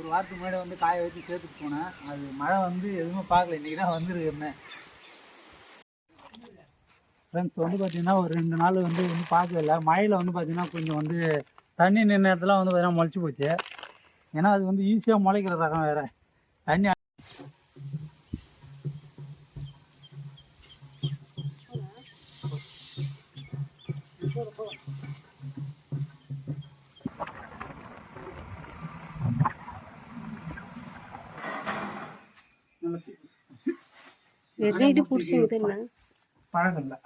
ஒரு வாரத்துக்கு முன்னாடி வந்து காய வச்சு சேர்த்துட்டு போனேன். அது மழை வந்து எதுவுமே பார்க்கல. இன்றைக்கி தான் வந்துருக்குறேன். ஃப்ரெண்ட்ஸ் வந்து பார்த்தீங்கன்னா ஒரு 2 நாள் வந்து பார்க்கவே இல்லை. மழையில் வந்து பார்த்தீங்கன்னா கொஞ்சம் வந்து தண்ணி நின்ற நேரத்தில் வந்து பார்த்தீங்கன்னா முளைச்சி போச்சு. ஏன்னா அது வந்து ஈஸியாக முளைக்கிற ரகம் வேறு. தண்ணி பழக்கம் இல்லை.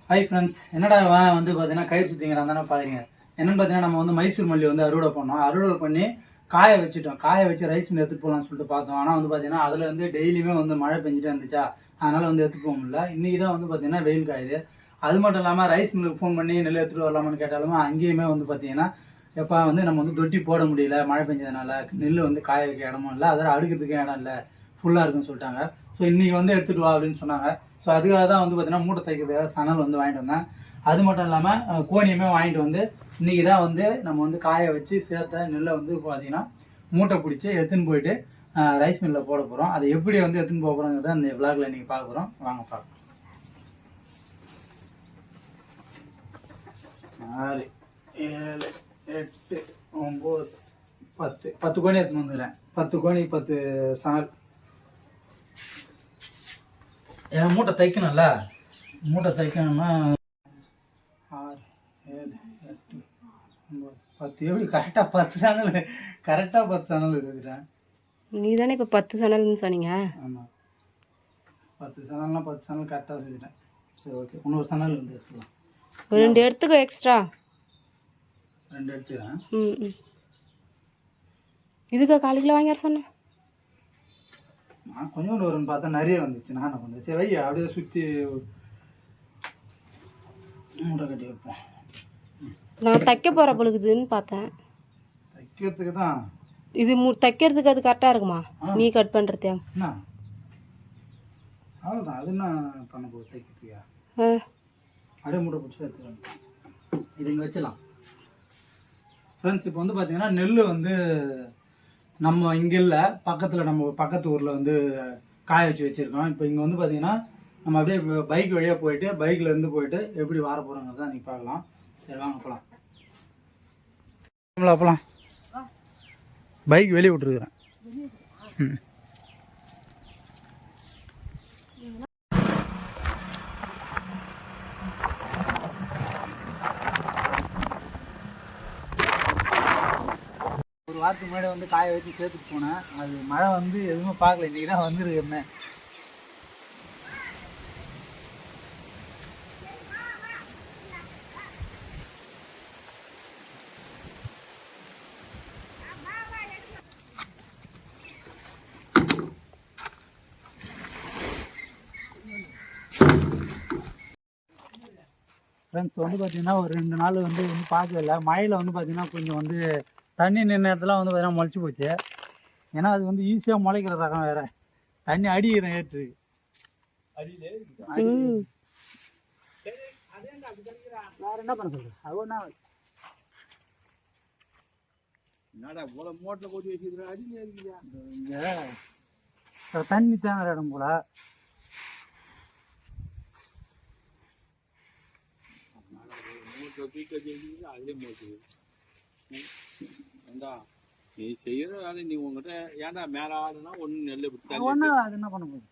ஹாய் ஃப்ரெண்ட்ஸ், என்னடா வந்து பார்த்தீங்கன்னா கயிறு சுற்றிங்கிறான் தானே பாருங்க. என்னென்னு பார்த்தீங்கன்னா நம்ம வந்து மைசூர் மல்லி வந்து அறுவடை பண்ணோம். அறுவடை பண்ணி காய வச்சுட்டோம். காய வச்சு ரைஸ் மில் எடுத்துகிட்டு போகலான்னு சொல்லிட்டு பார்த்தோம். ஆனால் வந்து பார்த்தீங்கன்னா அதில் வந்து டெய்லியுமே வந்து மழை பெஞ்சிட்டே இருந்துச்சா, அதனால் வந்து எடுத்துகிட்டு போக முடியல. இன்றைக்கி தான் வந்து பார்த்தீங்கன்னா வெயில் காயுது. அது மட்டும் இல்லாமல் ரைஸ் மில்லுக்கு ஃபோன் பண்ணி நெல் எடுத்துகிட்டு வரலாமான்னு கேட்டாலுமே அங்கேயுமே வந்து பார்த்தீங்கன்னா எப்போ வந்து நம்ம வந்து தொட்டி போட முடியல, மழை பெஞ்சதுனால நெல் வந்து காய வைக்க இடமும் இல்லை, அதில் அடுக்கிறதுக்கு இடம் இல்லை, ஃபுல்லாக இருக்குன்னு சொல்லிட்டாங்க. ஸோ இன்றைக்கி வந்து எடுத்துகிட்டு வா அப்படின்னு சொன்னாங்க. ஸோ அதுக்காக தான் வந்து பார்த்தீங்கன்னா மூட்டை தைக்கிறதுக்காக சணல் வந்து வாங்கிட்டு வந்தேன். அது மட்டும் இல்லாமல் கோணியுமே வாங்கிட்டு வந்து இன்றைக்கி தான் வந்து நம்ம வந்து காய வச்சு சேர்த்த நெல்லை வந்து பார்த்தீங்கன்னா மூட்டை பிடிச்சி எடுத்துன்னு போயிட்டு ரைஸ் மில்லில் போட போகிறோம். அதை எப்படி வந்து எடுத்துன்னு போக போகிறோங்கிறத அந்த விளாகில் இன்றைக்கி பார்க்க போகிறோம். வாங்க பார்க்கலாம். 6 7 8 9 10 கோணி எடுத்துன்னு வந்துக்கிறேன். 10 கோணி 10 சணல். ஏன்னா மூட்டை தைக்கணும்ல, மூட்டை தைக்கணும்னா 6 7 8 9 10 எப்படி கரெக்டாக 10 சணல், கரெக்டாக 10 சணல் எடுத்துக்கிறேன். நீ தானே இப்போ 10 சணல்னு சொன்னீங்க. ஆமாம், 10 சணல்னா 10 சணல் கரெக்டாக எடுத்துக்கிட்டேன். சரி, ஓகே. இன்னொரு சணல் வந்து எடுத்துக்கலாம். ஒரு 2 எடுத்துக்கோ எக்ஸ்ட்ரா. 2 எடுத்துக்கிறேன். இதுக்கு 1/4 கிலோ வாங்கியார் சொன்னேன். நான் கொஞ்சோண்டு வரும்னு பார்த்தா நிறைய வந்துச்சு. நான் என்ன பண்ணுறேன், சரி வை அப்படியே சுற்றி மூட்டை கட்டி வைப்போம். நான் தைக்க போகிற பொழுதுன்னு பார்த்தேன். தைக்கிறதுக்கு தான் இது தைக்கிறதுக்கு அது கரெக்டாக இருக்குமா? நீ கட் பண்ணுறதே என்ன அவ்வளோதான். அது என்ன பண்ண போகுது தைக்கிறதுக்கா? அப்படியே மூட்டை பிடிச்சி எடுத்துக்கலாம். இது இங்கே வச்சிடலாம். ஃப்ரெண்ட்ஸ், இப்போ வந்து பார்த்தீங்கன்னா நெல் வந்து நம்ம இங்கே இல்லை, பக்கத்தில் நம்ம பக்கத்து ஊரில் வந்து காய வச்சுருக்கோம். இப்போ இங்கே வந்து பார்த்தீங்கன்னா நம்ம அப்படியே பைக் வழியாக போயிட்டு பைக்கில் இருந்து போயிட்டு எப்படி வர போகிறோங்கிறத தான் நீங்கள் பார்க்கலாம். சரி வாங்க போகலாம். போகலாம். பைக் வெளியே விட்டுருக்குறேன். ஒரு வாரத்துக்கு முன்னாடி வந்து காய வச்சு சேர்த்துட்டு போனேன். அது மழை வந்து எதுவுமே பார்க்கல. இன்றைக்கி தான் வந்துருக்குறேன். ஃப்ரெண்ட்ஸ் வந்து பார்த்தீங்கன்னா ஒரு 2 நாள் வந்து பார்க்கவே இல்லை. மழையில் வந்து பார்த்தீங்கன்னா கொஞ்சம் வந்து தண்ணி நின்ற நேரத்தில் வந்து பார்த்தீங்கன்னா முளைச்சி போச்சு. ஏன்னா அது வந்து ஈஸியாக முளைக்கிற ரகம் வேறு. தண்ணி அடிக்கிறேன் ஏற்று வேறு என்ன பண்ண சொல்கிறேன். அது ஒன்றா என்னடா போல மோட்டில் கொட்டி வச்சுக்கிறேன். அடியில் இருக்குதா இங்கே தண்ணி தேங்குற இடம் போல். அதே மோட்டு ஏண்டா நீ செய்யற வேலை. நீ உங்ககிட்ட ஏன்டா மேலே ஆடுனா ஒன்று நெல் ஒன்றா அது என்ன பண்ண போகுது.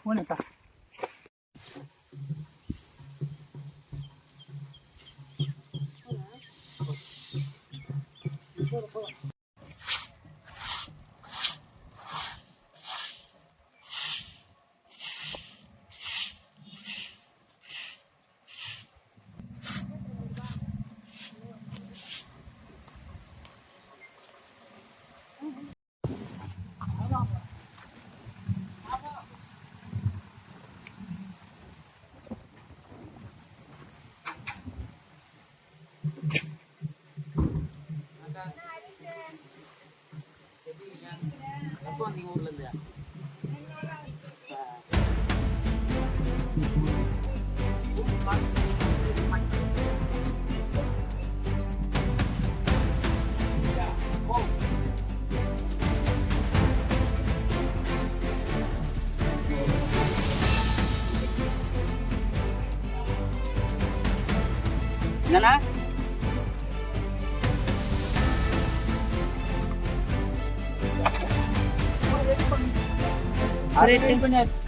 போனேக்கா எப்போ வந்தீங்க ஊர்லேருந்து? என்னண்ணா பண்ணியாச்சு.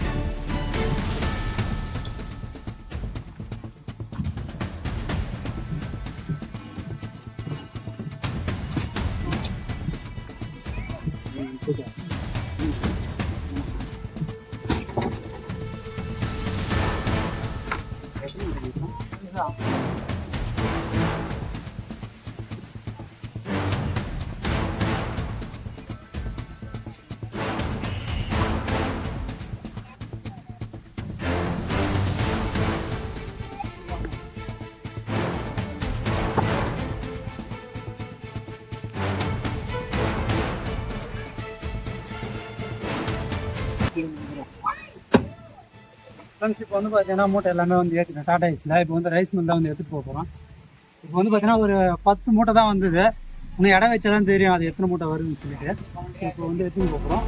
ஃப்ரெண்ட்ஸ் இப்போ வந்து பார்த்தீங்கன்னா மூட்டை எல்லாமே வந்து ஏற்றிட்டேன் டாடா ஐஸில். இப்போ வந்து ரைஸ் மில் தான் வந்து எடுத்துகிட்டு போக போகிறோம். இப்போ வந்து பார்த்தீங்கன்னா ஒரு 10 மூட்டை தான் வந்தது. இன்னும் இடம் வச்சா தான் தெரியும் அது எத்தனை மூட்டை வருதுன்னு சொல்லிட்டு. இப்போ வந்து எடுத்துகிட்டு போகிறோம்.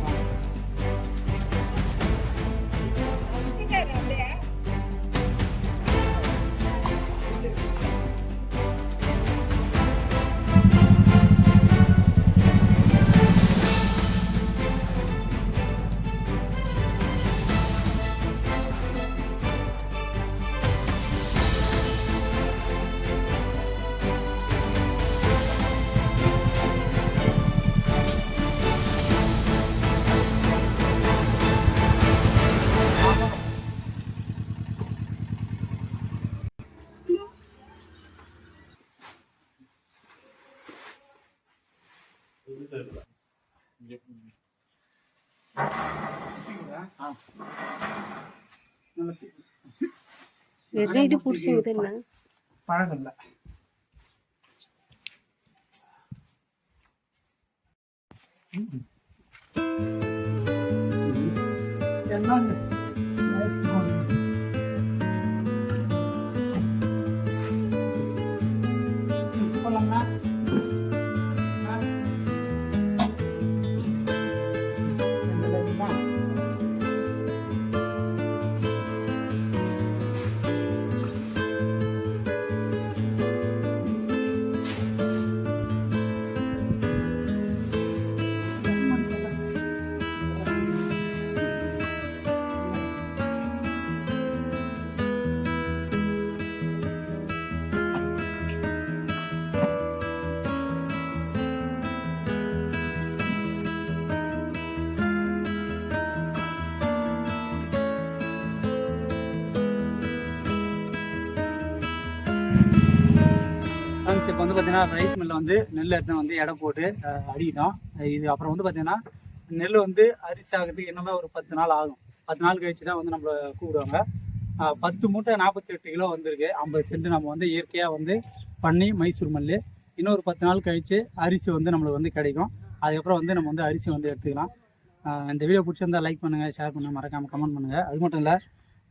வெரைட்டி பிடிச்சிங்க என்ன பழக்கம் இல்லை. இப்போ வந்து பார்த்தீங்கன்னா ரைஸ் மில்லில் வந்து நெல் எடுத்து வந்து எடை போட்டு அடிக்கிட்டோம். இது அப்புறம் வந்து பார்த்தீங்கன்னா நெல் வந்து அரிசி ஆகிறதுக்கு இன்னுமே ஒரு 10 நாள் ஆகும். 10 நாள் கழிச்சு தான் வந்து நம்மளை கூப்பிடுவாங்க. 10 மூட்டை 48 கிலோ வந்திருக்கு. 50 சென்ட் நம்ம வந்து இயற்கையாக வந்து பண்ணி மைசூர் மல்லி. இன்னொரு 10 நாள் கழித்து அரிசி வந்து நம்மளுக்கு வந்து கிடைக்கும். அதுக்கப்புறம் வந்து நம்ம வந்து அரிசி வந்து எடுத்துக்கலாம். இந்த வீடியோ பிடிச்சிருந்தால் லைக் பண்ணுங்கள், ஷேர் பண்ணுங்கள், மறக்காமல் கமெண்ட் பண்ணுங்கள். அது மட்டும் இல்லை,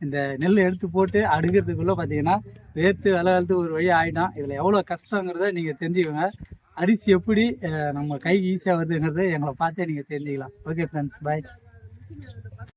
இந்த நெல் எடுத்து போட்டு அடுக்கிறதுக்குள்ளே பார்த்தீங்கன்னா வேர்த்து வெளுத்து ஒரு வழி ஆகிட்டோம். இதில் எவ்வளோ கஷ்டங்கிறத நீங்கள் தெரிஞ்சுக்கோங்க. அரிசி எப்படி நம்ம கைக்கு ஈஸியாக வருதுங்கிறது எங்களை பார்த்தே நீங்கள் தெரிஞ்சுக்கலாம். ஓகே ஃப்ரெண்ட்ஸ், பாய்.